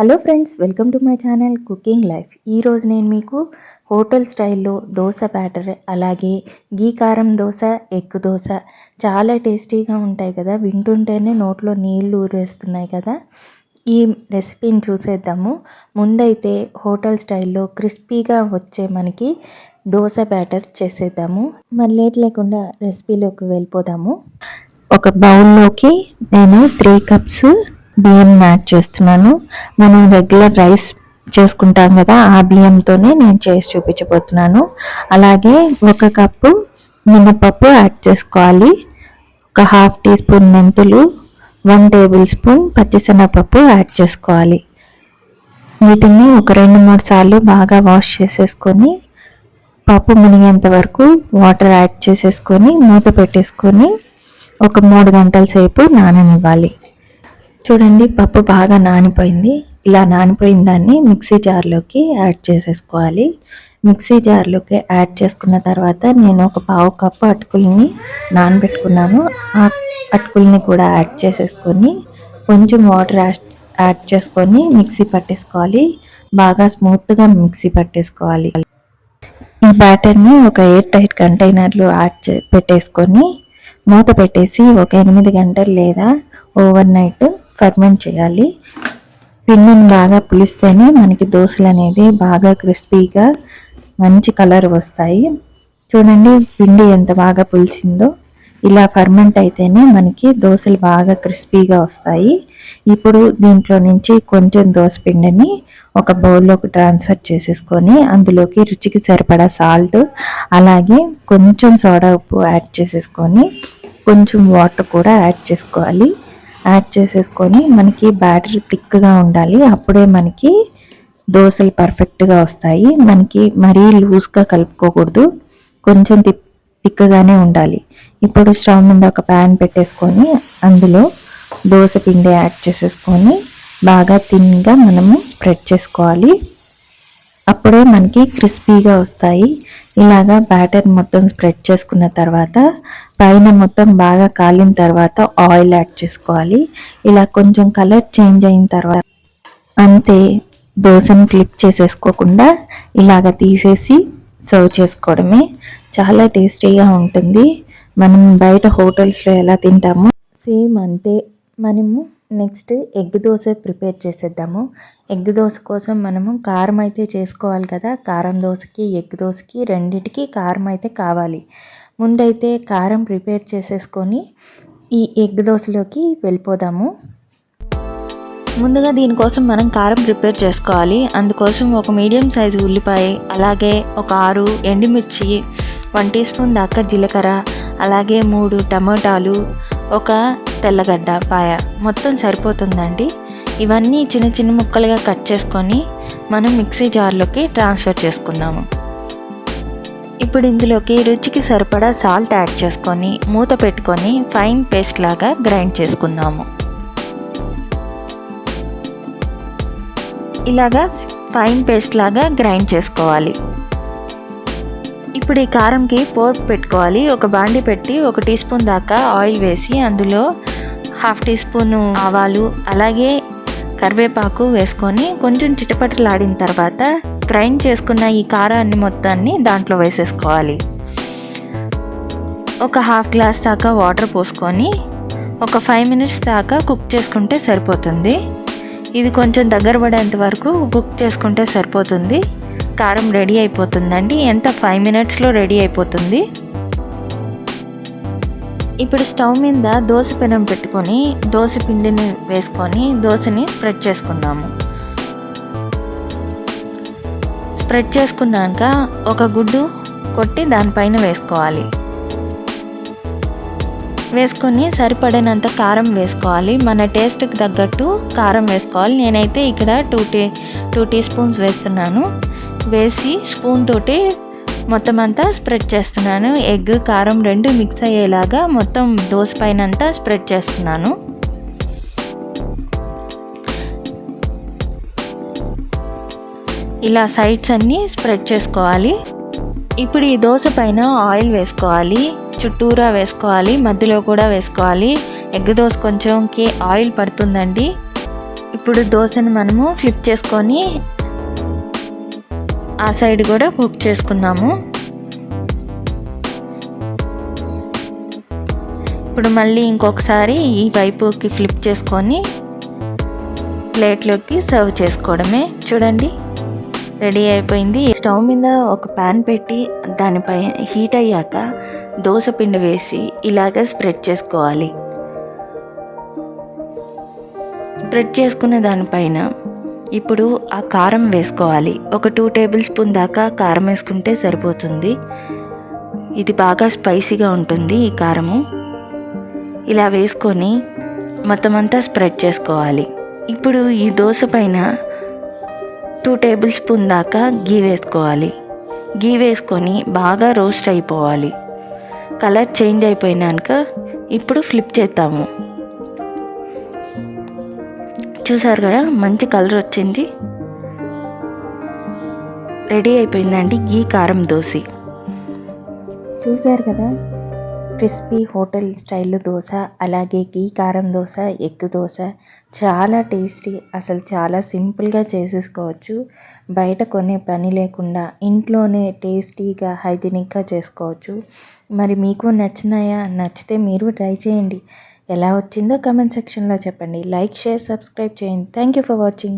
Hello friends, welcome to my channel cooking life. ఈరోజు నేను మీకు హోటల్ స్టైల్లో దోశ బ్యాటర్, అలాగే గీ కారం దోశ, ఎగ్ దోశ చాలా టేస్టీగా ఉంటాయి కదా. వింటుంటేనే నోట్లో నీళ్ళు ఊరేస్తున్నాయి కదా. ఈ రెసిపీని చూసేద్దాము. ముందైతే హోటల్ స్టైల్లో క్రిస్పీగా వచ్చే మనకి దోశ బ్యాటర్ చేసేద్దాము. మరి లేట్ లేకుండా రెసిపీలోకి వెళ్ళిపోదాము. ఒక బౌల్లోకి నేను 3 కప్స్ బియ్యం యాడ్ చేస్తున్నాను. మనం రెగ్యులర్ రైస్ చేసుకుంటాం కదా, ఆ బియ్యంతోనే నేను చేసి చూపించబోతున్నాను. అలాగే 1 కప్పు మినపప్పు యాడ్ చేసుకోవాలి. ఒక 1/2 టీ స్పూన్ మెంతులు, 1 టేబుల్ స్పూన్ పచ్చిశనగపప్పు యాడ్ చేసుకోవాలి. వీటిని ఒక 2-3 సార్లు బాగా వాష్ చేసేసుకొని పప్పు మునిగేంత వరకు వాటర్ యాడ్ చేసేసుకొని మూత పెట్టేసుకొని ఒక 3 గంటల సేపు నాననివ్వాలి. చూడండి, పప్పు బాగా నానిపోయింది. ఇలా నానిపోయిన దాన్ని మిక్సీ జార్లోకి యాడ్ చేసేసుకోవాలి. మిక్సీ జార్లోకి యాడ్ చేసుకున్న తర్వాత నేను ఒక 1/2 కప్పు అటుకుల్ని నానబెట్టుకున్నాను. ఆ అటుకుల్ని కూడా యాడ్ చేసేసుకొని కొంచెం వాటర్ యాడ్ చేసుకొని మిక్సీ పట్టేసుకోవాలి. బాగా స్మూత్గా మిక్సీ పట్టేసుకోవాలి. ఈ బ్యాటర్ని ఒక ఎయిర్ టైట్ కంటైనర్లో పెట్టేసుకొని మూత పెట్టేసి ఒక 8 గంటలు లేదా ఓవర్ నైట్ ఫర్మెంట్ చేయాలి. పిండిని బాగా పులిస్తేనే మనకి దోశలు అనేది బాగా క్రిస్పీగా మంచి కలర్ వస్తాయి. చూడండి, పిండి ఎంత బాగా పులిసిందో. ఇలా ఫర్మెంట్ అయితేనే మనకి దోశలు బాగా క్రిస్పీగా వస్తాయి. ఇప్పుడు దీంట్లో నుంచి కొంచెం దోశ పిండిని ఒక బౌల్లోకి ట్రాన్స్ఫర్ చేసేసుకొని అందులోకి రుచికి సరిపడా సాల్ట్, అలాగే కొంచెం సోడా ఉప్పు యాడ్ చేసేసుకొని కొంచెం వాటర్ కూడా యాడ్ చేసుకోవాలి. యాడ్ చేసేసుకొని మనకి బ్యాటర్ థిక్గా ఉండాలి. అప్పుడే మనకి దోశలు పర్ఫెక్ట్గా వస్తాయి. మనకి మరీ లూజ్గా కలుపుకోకూడదు, కొంచెం థిక్గానే ఉండాలి. ఇప్పుడు స్టవ్ మీద ఒక ప్యాన్ పెట్టేసుకొని అందులో దోశ పిండి యాడ్ చేసేసుకొని బాగా థిన్గా మనము స్ప్రెడ్ చేసుకోవాలి. అప్పుడే మనకి క్రిస్పీగా వస్తాయి. ఇలాగా బ్యాటర్ మొత్తం స్ప్రెడ్ చేసుకున్న తర్వాత పైన మొత్తం బాగా కాలిన తర్వాత ఆయిల్ యాడ్ చేసుకోవాలి. ఇలా కొంచెం కలర్ చేంజ్ అయిన తర్వాత అంతే, దోశని ఫ్లిప్ చేసేసుకోకుండా ఇలాగ తీసేసి సర్వ్ చేసుకోవడమే. చాలా టేస్టీగా ఉంటుంది. మనం బయట హోటల్స్లో ఎలా తింటామో సేమ్ అంతే. మనము నెక్స్ట్ ఎగ్ దోశ ప్రిపేర్ చేసేద్దాము. ఎగ్ దోశ కోసం మనము కారం అయితే చేసుకోవాలి కదా. కారం దోశకి ఎగ్ దోశకి రెండిటికి కారం అయితే కావాలి. ముందైతే కారం ప్రిపేర్ చేసేసుకొని ఈ ఎగ్ దోశలోకి వెళ్ళిపోదాము. ముందుగా దీనికోసం మనం కారం ప్రిపేర్ చేసుకోవాలి. అందుకోసం ఒక మీడియం సైజు ఉల్లిపాయ, అలాగే ఒక 6 ఎండుమిర్చి, 1 టీ స్పూన్ దాకా జీలకర్ర, అలాగే 3 టమాటాలు, ఒక తెల్లగడ్డ పాయ మొత్తం సరిపోతుందండి. ఇవన్నీ చిన్న చిన్న ముక్కలుగా కట్ చేసుకొని మనం మిక్సీ జార్లోకి ట్రాన్స్ఫర్ చేసుకున్నాము. ఇప్పుడు ఇందులోకి రుచికి సరిపడా సాల్ట్ యాడ్ చేసుకొని మూత పెట్టుకొని ఫైన్ పేస్ట్ లాగా గ్రైండ్ చేసుకుందాము. ఇలాగా ఫైన్ పేస్ట్ లాగా గ్రైండ్ చేసుకోవాలి. ఇప్పుడు ఈ కారంకి పోపు పెట్టుకోవాలి. ఒక బాండి పెట్టి 1 టీ స్పూన్ దాకా ఆయిల్ వేసి అందులో 1/2 టీ స్పూన్ ఆవాలు, అలాగే కరివేపాకు వేసుకొని కొంచెం చిటపటలాడిన తర్వాత గ్రైండ్ చేసుకున్న ఈ కారాన్ని మొత్తాన్ని దాంట్లో వేసేసుకోవాలి. ఒక 1/2 గ్లాస్ దాకా వాటర్ పోసుకొని ఒక 5 మినిట్స్ దాకా కుక్ చేసుకుంటే సరిపోతుంది. ఇది కొంచెం దగ్గర పడేంత వరకు కుక్ చేసుకుంటే సరిపోతుంది. కారం రెడీ అయిపోతుందండి. ఎంత 5 మినిట్స్లో రెడీ అయిపోతుంది. ఇప్పుడు స్టవ్ మీద దోశ పెనం పెట్టుకొని దోశ పిండిని వేసుకొని దోశని స్ప్రెడ్ చేసుకుందాము. స్ప్రెడ్ చేసుకున్నాక ఒక గుడ్డు కొట్టి దానిపైన వేసుకోవాలి. వేసుకొని సరిపడినంత కారం వేసుకోవాలి. మన టేస్ట్కి తగ్గట్టు కారం వేసుకోవాలి. నేనైతే ఇక్కడ 2 టీ స్పూన్స్ వేస్తున్నాను. వేసి స్పూన్ తోటి మొత్తం అంతా స్ప్రెడ్ చేస్తున్నాను. ఎగ్ కారం 2 మిక్స్ అయ్యేలాగా మొత్తం దోశ పైన అంతా స్ప్రెడ్ చేస్తున్నాను. ఇలా సైడ్స్ అన్నీ స్ప్రెడ్ చేసుకోవాలి. ఇప్పుడు ఈ దోశ పైన ఆయిల్ వేసుకోవాలి. చుట్టూరా వేసుకోవాలి, మధ్యలో కూడా వేసుకోవాలి. ఎగ్ దోశ కొంచెంకి ఆయిల్ పడుతుందండి. ఇప్పుడు దోశని మనము ఫ్లిప్ చేసుకొని ఆ సైడ్ కూడా కుక్ చేసుకుందాము. ఇప్పుడు మళ్ళీ ఇంకొకసారి ఈ వైపుకి ఫ్లిప్ చేసుకొని ప్లేట్లోకి సర్వ్ చేసుకోవడమే. చూడండి, రెడీ అయిపోయింది. స్టవ్ మీద ఒక ప్యాన్ పెట్టి దానిపై హీట్ అయ్యాక దోశ పిండి వేసి ఇలాగ స్ప్రెడ్ చేసుకోవాలి. స్ప్రెడ్ చేసుకున్న దానిపైన ఇప్పుడు ఆ కారం వేసుకోవాలి. ఒక 2 టేబుల్ స్పూన్ దాకా కారం వేసుకుంటే సరిపోతుంది. ఇది బాగా స్పైసీగా ఉంటుంది ఈ కారము. ఇలా వేసుకొని మొత్తం అంతా స్ప్రెడ్ చేసుకోవాలి. ఇప్పుడు ఈ దోశ పైన 2 టేబుల్ స్పూన్ దాకా గీ వేసుకోవాలి. గీ వేసుకొని బాగా రోస్ట్ అయిపోవాలి. కలర్ చేంజ్ అయిపోయినాక ఇప్పుడు ఫ్లిప్ చేద్దాము. చూసారు కదా, మంచి కలర్ వచ్చింది. రెడీ అయిపోయిందండి గీ కారం దోశ. చూసారు కదా, క్రిస్పీ హోటల్ స్టైల్లో దోశ, అలాగే గీ కారం దోశ, ఎగ్ దోశ చాలా టేస్టీ. అసలు చాలా సింపుల్గా చేసేసుకోవచ్చు. బయట కొనే పని లేకుండా ఇంట్లోనే టేస్టీగా హైజీనిక్గా చేసుకోవచ్చు. మరి మీకు నచ్చినాయా? నచ్చితే మీరు ట్రై చేయండి. ఎలా వచ్చిందో కమెంట్ సెక్షన్లో చెప్పండి. లైక్, షేర్, సబ్స్క్రైబ్ చేయండి. Thank you for watching.